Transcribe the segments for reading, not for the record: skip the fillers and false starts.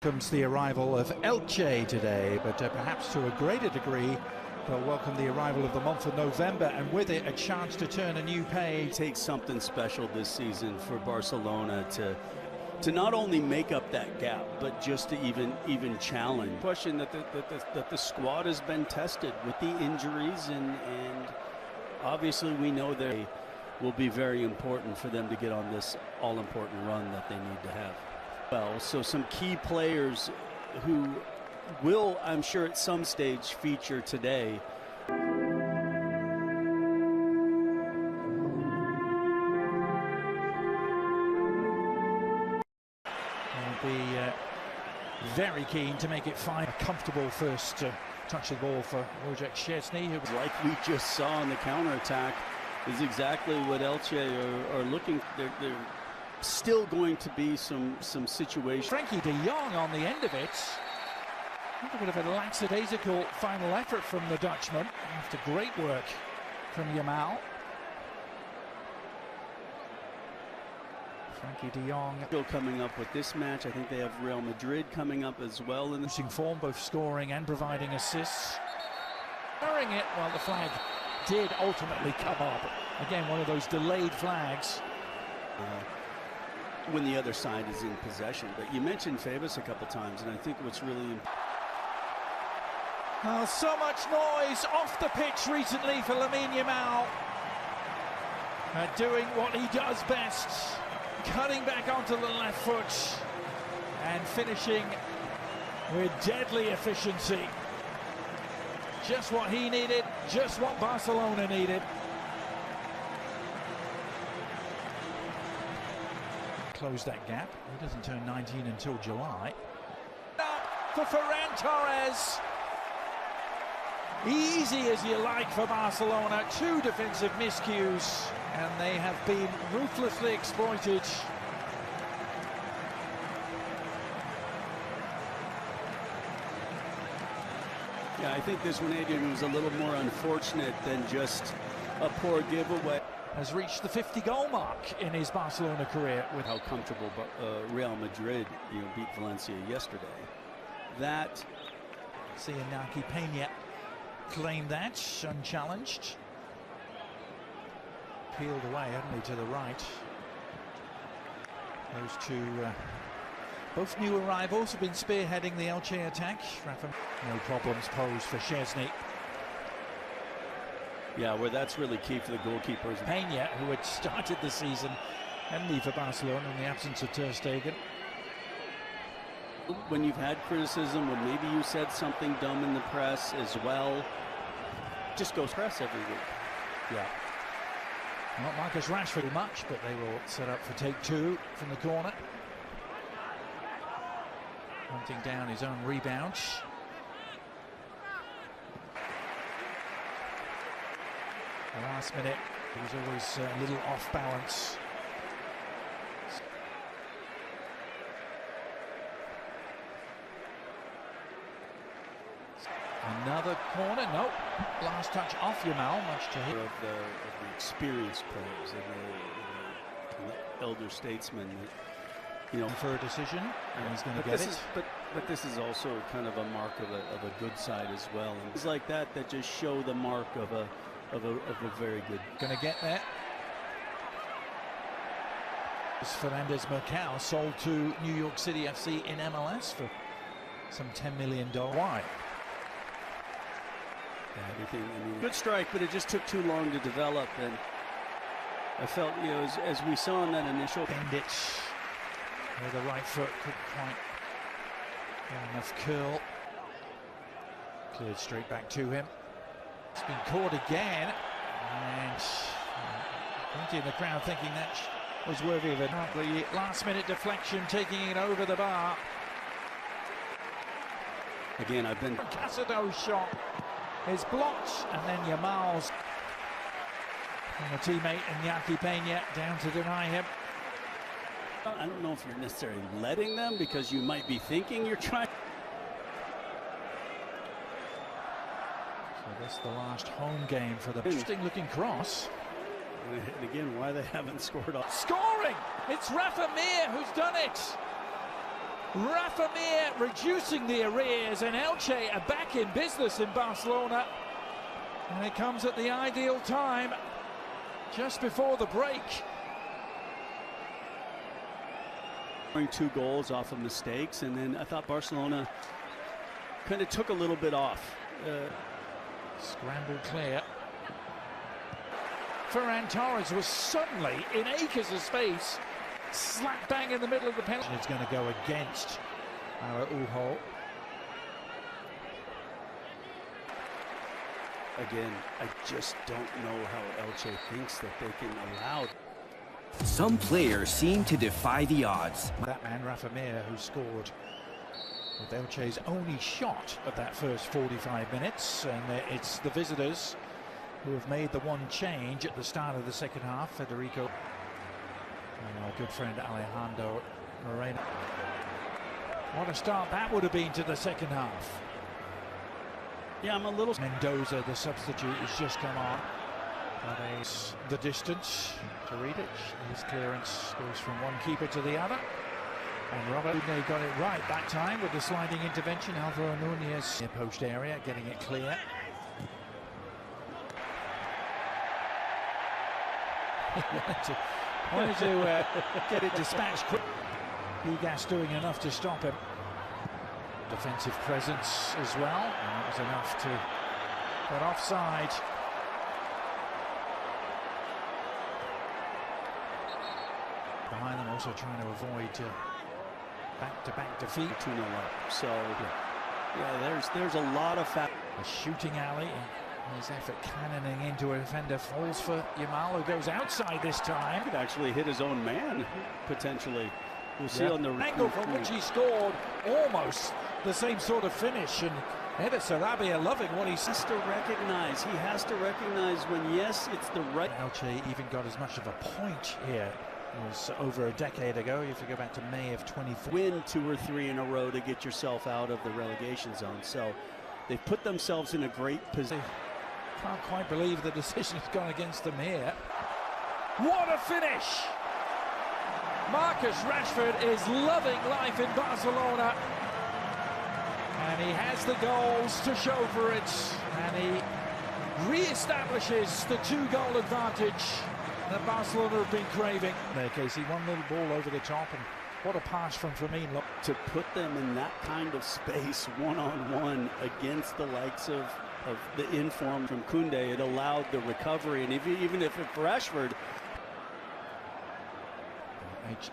Comes the arrival of Elche today, but perhaps to a greater degree they'll welcome the arrival of the month of November, and with it a chance to turn a new page. It takes something special this season for Barcelona to not only make up that gap, but just to even challenge. Question that the squad has been tested with the injuries, and obviously we know they will be very important for them to get on this all-important run that they need to have. Well, so some key players who will, I'm sure, at some stage feature today. It'll be very keen to make it fine. A comfortable first touch of the ball for Wojciech Szczesny, who, like we just saw in the counterattack, is exactly what Elche are looking. They're still going to be some situations. Frankie de Jong on the end of it. A bit of a lackadaisical final effort from the Dutchman after great work from Yamal. Frankie de Jong still coming up with this match. I think they have Real Madrid coming up as well in the form, both scoring and providing assists. Carrying it while the flag did ultimately come up. Again, one of those delayed flags. When the other side is in possession. But you mentioned Fabus a couple times, and I think what's really important. So much noise off the pitch recently for Lamine Yamal. Doing what he does best, cutting back onto the left foot and finishing with deadly efficiency. Just what he needed, just what Barcelona needed. Close that gap. He doesn't turn 19 until July. Up for Ferran Torres. Easy as you like for Barcelona. Two defensive miscues, and they have been ruthlessly exploited. Yeah, I think this one, Adrian, was a little more unfortunate than just a poor giveaway. Has reached the 50-goal mark in his Barcelona career with how comfortable Real Madrid beat Valencia yesterday. That Iñaki Peña claimed that unchallenged. Peeled away, hadn't he, to the right. Those two, both new arrivals, have been spearheading the Elche attack. Rafa, no problems posed for Szczesny. Yeah, where that's really key for the goalkeepers. Peña, who had started the season, hadn't he, for Barcelona in the absence of Ter Stegen. When you've had criticism, when maybe you said something dumb in the press as well, just goes press every week. Yeah. Not Marcus Rashford much, but they will set up for take two from the corner. Hunting down his own rebound. The last minute, he was always a little off balance. Another corner, nope. Last touch off Yamal, much to hit. Of the experienced players and the elder statesmen, for a decision, and he's going to get it. But this is also kind of a mark of a good side as well. And things like that just show the mark of a very good. Going to get there. Fernandez Mercado sold to New York City FC in MLS for some $10 million. Why? Yeah, everything. I mean, good strike, but it just took too long to develop, and I felt, as we saw in that initial. Bend it. With the right foot, couldn't quite get enough curl. Cleared straight back to him. It's been caught again, and plenty in the crowd thinking that was worthy of it. The last-minute deflection, taking it over the bar. Again, Casado's shot is blocked, and then Yamal's and the teammate Iñaki Peña down to deny him. I don't know if you're necessarily letting them, because you might be thinking you're trying. So that's the last home game for the interesting looking cross. And again, why they haven't scored off. Scoring! It's Rafa Mir who's done it. Rafa Mir reducing the arrears, and Elche are back in business in Barcelona. And it comes at the ideal time, just before the break. 2 goals off of mistakes, and then I thought Barcelona kind of took a little bit off. Scramble clear. Ferran Torres was suddenly in acres of space, slap bang in the middle of the penalty. It's going to go against our Uho. Again, I just don't know how Elche thinks that they can allow. Some players seem to defy the odds. That man, Rafa Mir, who scored with Elche's only shot of that first 45 minutes. And it's the visitors who have made the one change at the start of the second half. Federico and our good friend Alejandro Moreno. What a start that would have been to the second half. Yeah, I'm a little... Mendoza, the substitute, has just come on. The distance to Redic. His clearance goes from one keeper to the other. And Robert Udne got it right that time with the sliding intervention. Alvaro Nunez near post area, getting it clear. wanted to get it dispatched quick. Higas doing enough to stop him. Defensive presence as well, and that was enough to put offside. Behind them, also trying to avoid back-to-back defeat. 2-0 up. So yeah, there's a lot of fact. A shooting alley. His effort cannoning into a defender falls for Yamal, who goes outside this time. Could actually hit his own man potentially. We'll see on the angle from which he scored. Almost the same sort of finish, and Eder Sarabia loving what he has to recognize. He has to recognize when, yes, it's the right. Elche even got as much of a point here. It was over a decade ago. If you go back to May of 24. Win 2 or 3 in a row to get yourself out of the relegation zone. So they've put themselves in a great position. Can't quite believe the decision has gone against them here. What a finish! Marcus Rashford is loving life in Barcelona. And he has the goals to show for it. And he re-establishes the 2-goal advantage that Barcelona have been craving. There, Casey, one little ball over the top, and what a pass from Fermin. To put them in that kind of space, one-on-one against the likes of the inform from Koundé, it allowed the recovery, and even if Rashford.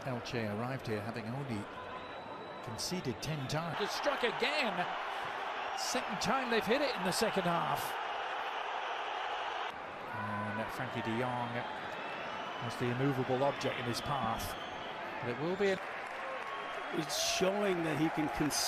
Elche arrived here having only conceded 10 times. It struck again. Second time they've hit it in the second half. And Frankie de Jong was the immovable object in his path. But it will be. It's showing that he can